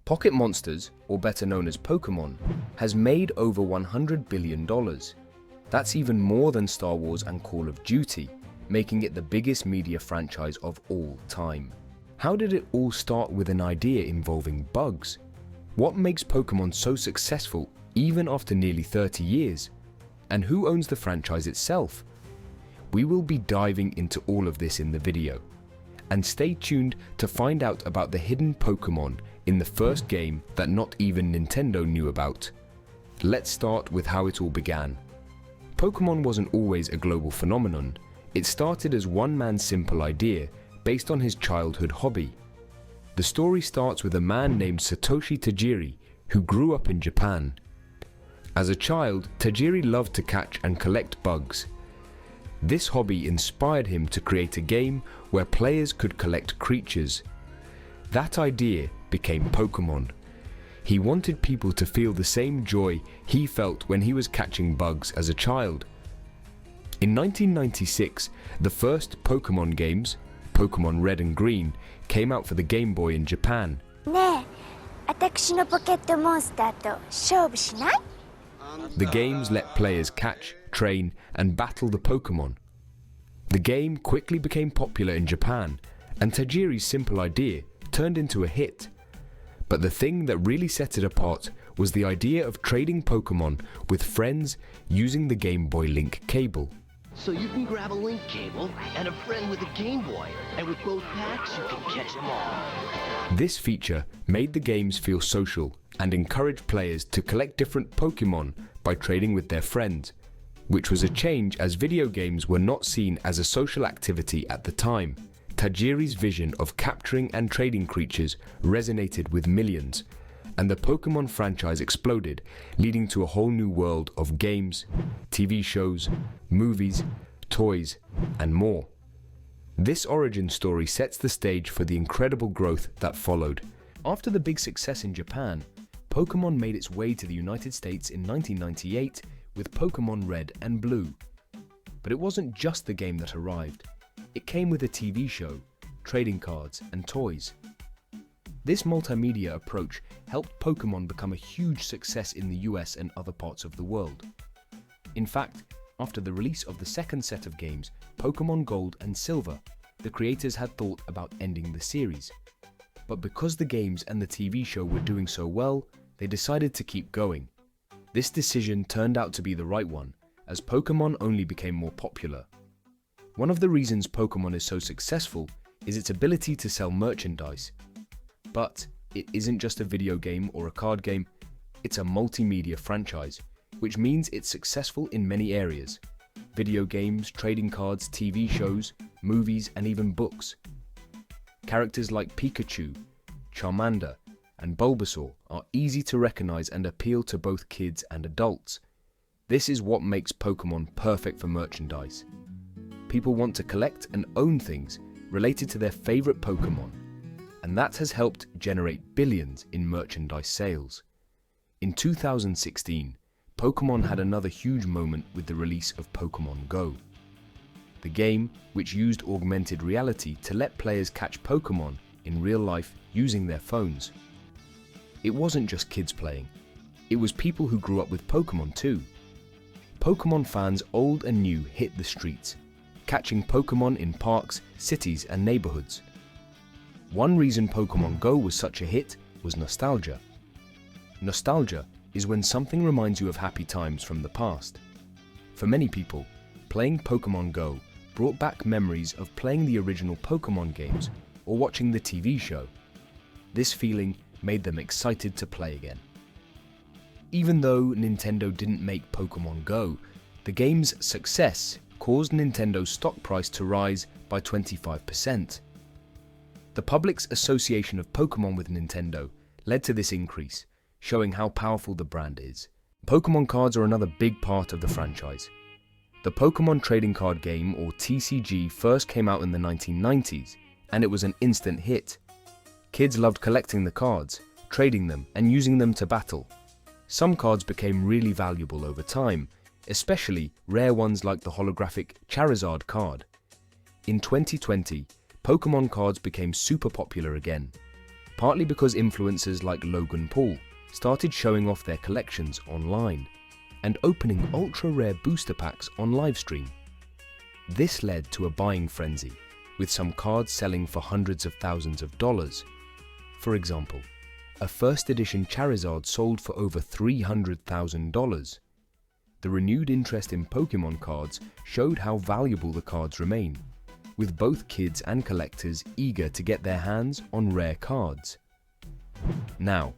Pocket Monsters, or better known as Pokémon, has made over $100 billion. That's even more than Star Wars and Call of Duty, making it the biggest media franchise of all time. How did it all start with an idea involving bugs? What makes Pokémon so successful even after nearly 30 years? And who owns the franchise itself? We will be diving into all of this in the video. And stay tuned to find out about the hidden Pokémon in the first game that not even Nintendo knew about. Let's start with how it all began. Pokémon wasn't always a global phenomenon. It started as one man's simple idea based on his childhood hobby. The story starts with a man named Satoshi Tajiri who grew up in Japan. As a child, Tajiri loved to catch and collect bugs. This hobby inspired him to create a game where players could collect creatures. That idea became Pokémon. He wanted people to feel the same joy he felt when he was catching bugs as a child. In 1996, the first Pokémon games, Pokémon Red and Green, came out for the Game Boy in Japan. The games let players catch, train, and battle the Pokémon. The game quickly became popular in Japan, and Tajiri's simple idea turned into a hit. But the thing that really set it apart was the idea of trading Pokémon with friends using the Game Boy Link cable. So you can grab a link cable and a friend with a Game Boy, and with both packs you can catch them all. This feature made the games feel social and encouraged players to collect different Pokémon by trading with their friends, which was a change as video games were not seen as a social activity at the time. Tajiri's vision of capturing and trading creatures resonated with millions, and the Pokémon franchise exploded, leading to a whole new world of games, TV shows, movies, toys, and more. This origin story sets the stage for the incredible growth that followed. After the big success in Japan, Pokémon made its way to the United States in 1998 with Pokémon Red and Blue. But it wasn't just the game that arrived. It came with a TV show, trading cards, and toys. This multimedia approach helped Pokémon become a huge success in the US and other parts of the world. In fact, after the release of the second set of games, Pokémon Gold and Silver, the creators had thought about ending the series. But because the games and the TV show were doing so well, they decided to keep going. This decision turned out to be the right one, as Pokémon only became more popular. One of the reasons Pokémon is so successful is its ability to sell merchandise. But it isn't just a video game or a card game, it's a multimedia franchise, which means it's successful in many areas. Video games, trading cards, TV shows, movies, and even books. Characters like Pikachu, Charmander, and Bulbasaur are easy to recognize and appeal to both kids and adults. This is what makes Pokémon perfect for merchandise. People want to collect and own things related to their favorite Pokémon, and that has helped generate billions in merchandise sales. In 2016, Pokémon had another huge moment with the release of Pokémon Go. The game, which used augmented reality to let players catch Pokémon in real life using their phones. It wasn't just kids playing, it was people who grew up with Pokémon too. Pokémon fans old and new hit the streets, catching Pokémon in parks, cities, and neighborhoods. One reason Pokémon Go was such a hit was nostalgia. Nostalgia is when something reminds you of happy times from the past. For many people, playing Pokémon Go brought back memories of playing the original Pokémon games or watching the TV show. This feeling made them excited to play again. Even though Nintendo didn't make Pokémon Go, the game's success caused Nintendo's stock price to rise by 25%. The public's association of Pokémon with Nintendo led to this increase, showing how powerful the brand is. Pokémon cards are another big part of the franchise. The Pokémon trading card game, or TCG, first came out in the 1990s, and it was an instant hit. Kids loved collecting the cards, trading them, and using them to battle. Some cards became really valuable over time, especially rare ones like the holographic Charizard card. In 2020, Pokémon cards became super popular again. partly because influencers like Logan Paul started showing off their collections online and opening ultra-rare booster packs on livestream. This led to a buying frenzy, with some cards selling for hundreds of thousands of dollars. For example, a first edition Charizard sold for over $300,000. The renewed interest in Pokémon cards showed how valuable the cards remain, with both kids and collectors eager to get their hands on rare cards. Now,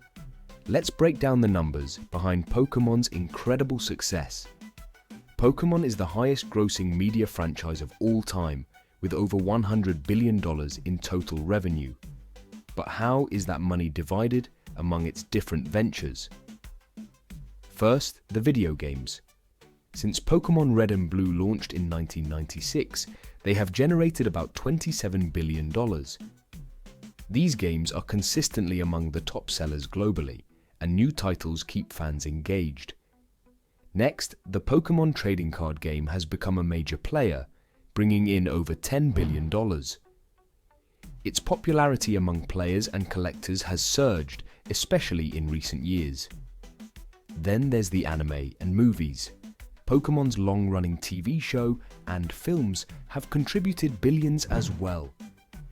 let's break down the numbers behind Pokémon's incredible success. Pokémon is the highest grossing media franchise of all time, with over $100 billion in total revenue. But how is that money divided among its different ventures? First, the video games. Since Pokémon Red and Blue launched in 1996, they have generated about $27 billion. These games are consistently among the top sellers globally, and new titles keep fans engaged. Next, the Pokémon trading card game has become a major player, bringing in over $10 billion. Its popularity among players and collectors has surged, especially in recent years. Then there's the anime and movies. Pokémon's long-running TV show and films have contributed billions as well.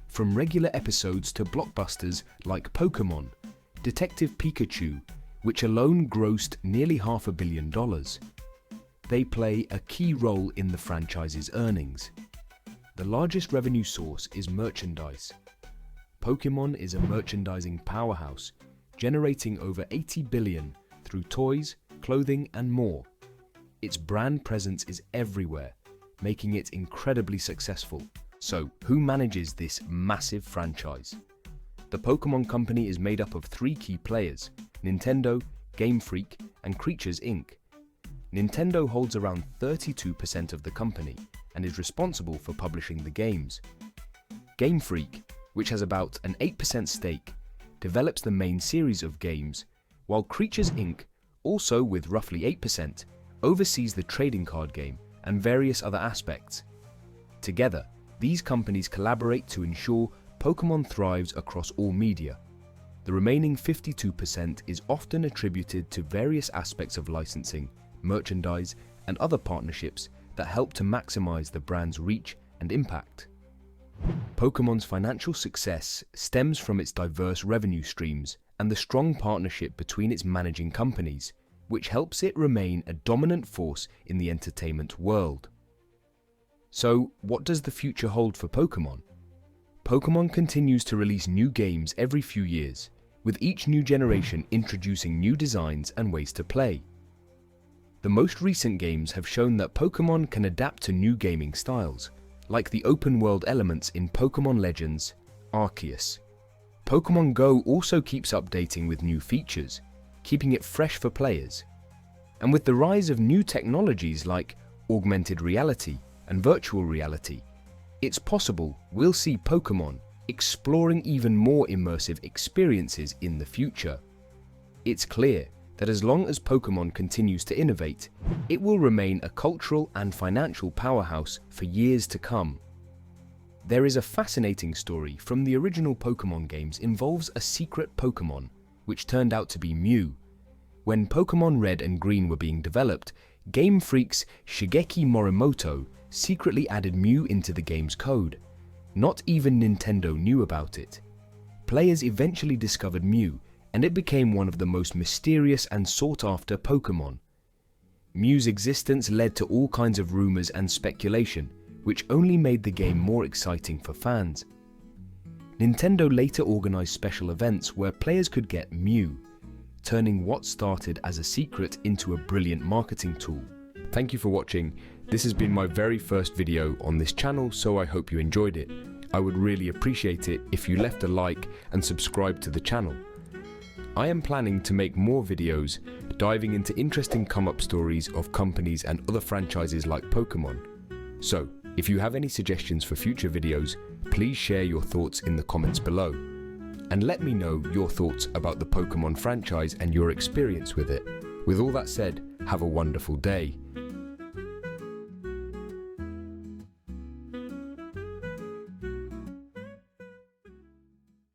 From regular episodes to blockbusters like Pokémon, Detective Pikachu, which alone grossed nearly $500 million. They play a key role in the franchise's earnings. The largest revenue source is merchandise. Pokémon is a merchandising powerhouse, generating over $80 billion through toys, clothing, and more. Its brand presence is everywhere, making it incredibly successful. So, who manages this massive franchise? The Pokémon Company is made up of three key players: Nintendo, Game Freak, and Creatures Inc. Nintendo holds around 32% of the company and is responsible for publishing the games. Game Freak, which has about an 8% stake, develops the main series of games, while Creatures Inc., also with roughly 8%, oversees the trading card game and various other aspects. Together, these companies collaborate to ensure Pokémon thrives across all media. The remaining 52% is often attributed to various aspects of licensing, merchandise, and other partnerships that help to maximize the brand's reach and impact. Pokémon's financial success stems from its diverse revenue streams and the strong partnership between its managing companies, which helps it remain a dominant force in the entertainment world. So, what does the future hold for Pokémon? Pokémon continues to release new games every few years, with each new generation introducing new designs and ways to play. The most recent games have shown that Pokémon can adapt to new gaming styles, like the open-world elements in Pokémon Legends Arceus. Pokémon Go also keeps updating with new features, keeping it fresh for players. And with the rise of new technologies like augmented reality and virtual reality, it's possible we'll see Pokémon exploring even more immersive experiences in the future. It's clear that as long as Pokémon continues to innovate, it will remain a cultural and financial powerhouse for years to come. There is a fascinating story from the original Pokémon games involves a secret Pokémon, which turned out to be Mew. When Pokémon Red and Green were being developed, Game Freak's Shigeki Morimoto secretly added Mew into the game's code. Not even Nintendo knew about it. Players eventually discovered Mew, and it became one of the most mysterious and sought-after Pokémon. Mew's existence led to all kinds of rumors and speculation, which only made the game more exciting for fans. Nintendo later organized special events where players could get Mew, turning what started as a secret into a brilliant marketing tool. Thank you for watching. This has been my very first video on this channel, so I hope you enjoyed it. I would really appreciate it if you left a like and subscribe to the channel. I am planning to make more videos diving into interesting come-up stories of companies and other franchises like Pokémon. So, if you have any suggestions for future videos, please share your thoughts in the comments below. And let me know your thoughts about the Pokémon franchise and your experience with it. With all that said, have a wonderful day.